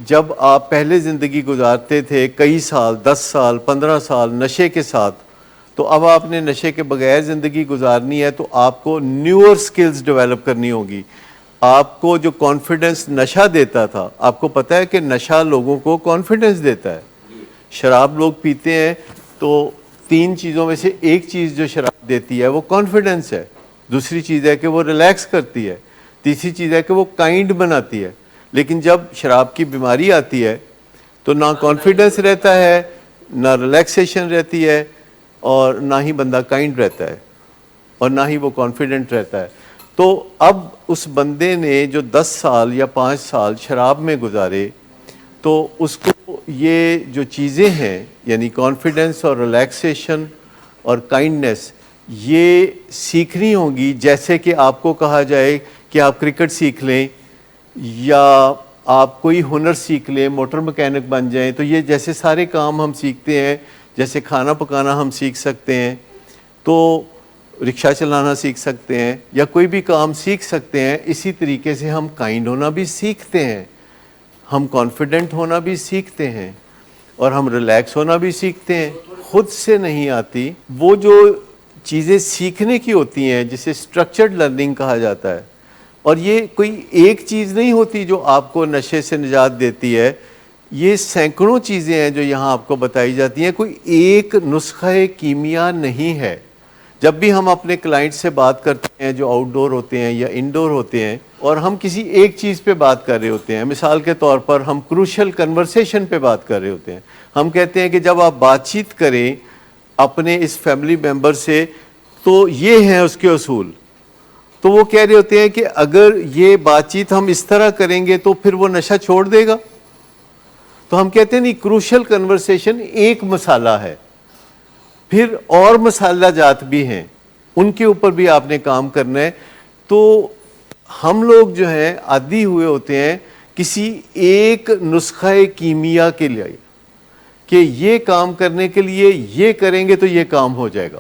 جب آپ پہلے زندگی گزارتے تھے کئی سال 10 سال 15 سال نشے کے ساتھ، تو اب آپ نے نشے کے بغیر زندگی گزارنی ہے تو آپ کو نیور سکلز ڈیولپ کرنی ہوگی. آپ کو جو کانفیڈنس نشہ دیتا تھا، آپ کو پتہ ہے کہ نشہ لوگوں کو کانفیڈنس دیتا ہے. شراب لوگ پیتے ہیں تو 3 چیزوں میں سے ایک چیز جو شراب دیتی ہے وہ کانفیڈنس ہے، دوسری چیز ہے کہ وہ ریلیکس کرتی ہے، تیسری چیز ہے کہ وہ کائنڈ بناتی ہے. لیکن جب شراب کی بیماری آتی ہے تو نہ کانفیڈنس رہتا ہے، نہ ریلیکسیشن رہتی ہے، اور نہ ہی بندہ کائنڈ رہتا ہے، اور نہ ہی وہ کانفیڈنٹ رہتا ہے. تو اب اس بندے نے جو 10 سال یا 5 سال شراب میں گزارے، تو اس کو یہ جو چیزیں ہیں یعنی کانفیڈنس اور ریلیکسیشن اور کائنڈنس یہ سیکھنی ہوں گی. جیسے کہ آپ کو کہا جائے کہ آپ کرکٹ سیکھ لیں یا آپ کوئی ہنر سیکھ لیں، موٹر مکینک بن جائیں. تو یہ جیسے سارے کام ہم سیکھتے ہیں، جیسے کھانا پکانا ہم سیکھ سکتے ہیں، تو رکشہ چلانا سیکھ سکتے ہیں، یا کوئی بھی کام سیکھ سکتے ہیں، اسی طریقے سے ہم کائنڈ ہونا بھی سیکھتے ہیں، ہم کانفیڈنٹ ہونا بھی سیکھتے ہیں، اور ہم ریلیکس ہونا بھی سیکھتے ہیں. خود سے نہیں آتی. وہ جو چیزیں سیکھنے کی ہوتی ہیں جسے اسٹرکچرڈ لرننگ کہا جاتا ہے، اور یہ کوئی ایک چیز نہیں ہوتی جو آپ کو نشے سے نجات دیتی ہے. یہ سینکڑوں چیزیں ہیں جو یہاں آپ کو بتائی جاتی ہیں. کوئی ایک نسخہ کیمیا نہیں ہے. جب بھی ہم اپنے کلائنٹ سے بات کرتے ہیں جو آؤٹ ڈور ہوتے ہیں یا انڈور ہوتے ہیں، اور ہم کسی ایک چیز پہ بات کر رہے ہوتے ہیں، مثال کے طور پر ہم کروشل کنورسیشن پہ بات کر رہے ہوتے ہیں، ہم کہتے ہیں کہ جب آپ بات چیت کریں اپنے اس فیملی ممبر سے تو یہ ہیں اس کے اصول. تو وہ کہہ رہے ہوتے ہیں کہ اگر یہ بات چیت ہم اس طرح کریں گے تو پھر وہ نشہ چھوڑ دے گا. تو ہم کہتے ہیں نہیں، کروشل کنورسیشن ایک مسالہ ہے، پھر اور مسالہ جات بھی ہیں، ان کے اوپر بھی آپ نے کام کرنا ہے. تو ہم لوگ جو ہیں عادی ہوئے ہوتے ہیں کسی ایک نسخہ کیمیا کے لیے کہ یہ کام کرنے کے لیے یہ کریں گے تو یہ کام ہو جائے گا.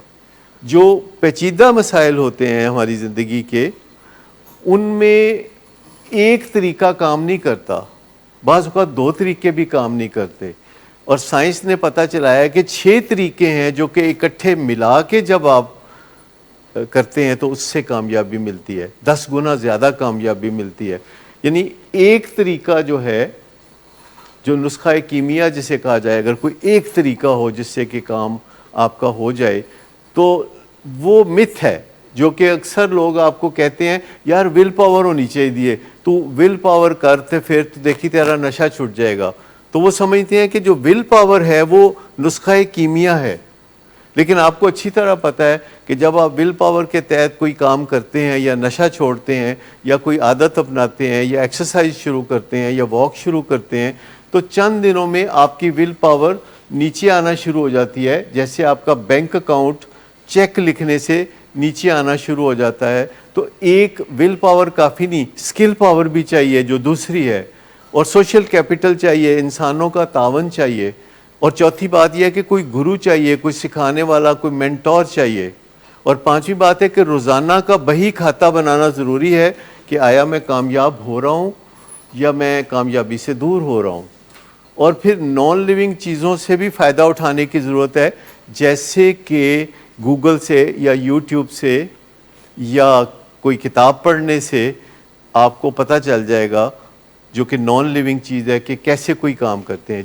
جو پیچیدہ مسائل ہوتے ہیں ہماری زندگی کے، ان میں ایک طریقہ کام نہیں کرتا، بعض اوقات 2 طریقے بھی کام نہیں کرتے. اور سائنس نے پتہ چلایا کہ 6 طریقے ہیں جو کہ اکٹھے ملا کے جب آپ کرتے ہیں تو اس سے کامیابی ملتی ہے، 10 گنا زیادہ کامیابی ملتی ہے. یعنی ایک طریقہ جو ہے، جو نسخہ کیمیا جسے کہا جائے، اگر کوئی ایک طریقہ ہو جس سے کہ کام آپ کا ہو جائے، تو وہ متھ ہے جو کہ اکثر لوگ آپ کو کہتے ہیں یار ول پاور ہونی چاہیے، تو ول پاور کرتے پھر تو دیکھی تیرا نشہ چھٹ جائے گا. تو وہ سمجھتے ہیں کہ جو ول پاور ہے وہ نسخہ کیمیا ہے. لیکن آپ کو اچھی طرح پتہ ہے کہ جب آپ ول پاور کے تحت کوئی کام کرتے ہیں یا نشہ چھوڑتے ہیں یا کوئی عادت اپناتے ہیں یا ایکسرسائز شروع کرتے ہیں یا واک شروع کرتے ہیں، تو چند دنوں میں آپ کی ول پاور نیچے آنا شروع ہو جاتی ہے، جیسے آپ کا بینک اکاؤنٹ چیک لکھنے سے نیچے آنا شروع ہو جاتا ہے. تو ایک ول پاور کافی نہیں، اسکل پاور بھی چاہیے جو دوسری ہے، اور سوشل کیپٹل چاہیے، انسانوں کا تعاون چاہیے، اور چوتھی بات یہ ہے کہ کوئی گرو چاہیے، کوئی سکھانے والا، کوئی مینٹور چاہیے، اور پانچویں بات ہے کہ روزانہ کا بہی کھاتا بنانا ضروری ہے کہ آیا میں کامیاب ہو رہا ہوں یا میں کامیابی سے دور ہو رہا ہوں. اور پھر نان لیونگ چیزوں سے بھی فائدہ اٹھانے کی ضرورت ہے، جیسے کہ گوگل سے یا یوٹیوب سے یا کوئی کتاب پڑھنے سے آپ کو پتہ چل جائے گا جو کہ نان لیونگ چیز ہے کہ کیسے کوئی کام کرتے ہیں.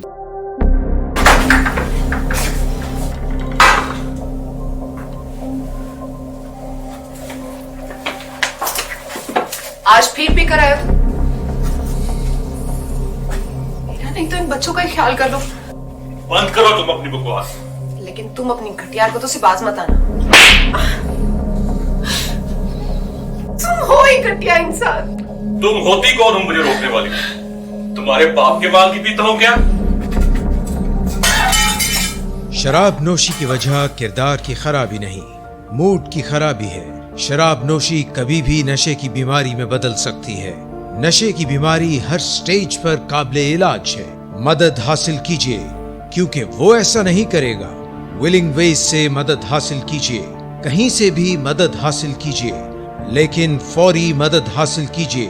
آج پھر بھی کرایا تو میرا نہیں تو ان بچوں کا ہی خیال کر لو. بند کرو تم اپنی بکواس. لیکن تم اپنی گھٹیا حرکتوں سے باز مت آنا. تم ہو ہی گھٹیا انسان. تم ہوتی کون ہو مجھے روکنے والی؟ تمہارے باپ کے مال کی پیتا ہوں کیا؟ شراب نوشی کی وجہ کردار کی خرابی نہیں، موڈ کی خرابی ہے. شراب نوشی کبھی بھی نشے کی بیماری میں بدل سکتی ہے. نشے کی بیماری ہر سٹیج پر قابل علاج ہے. مدد حاصل کیجیے کیونکہ وہ ایسا نہیں کرے گا. ولنگ ویز سے مدد حاصل کیجیے، کہیں سے بھی مدد حاصل کیجیے، لیکن فوری مدد حاصل کیجیے.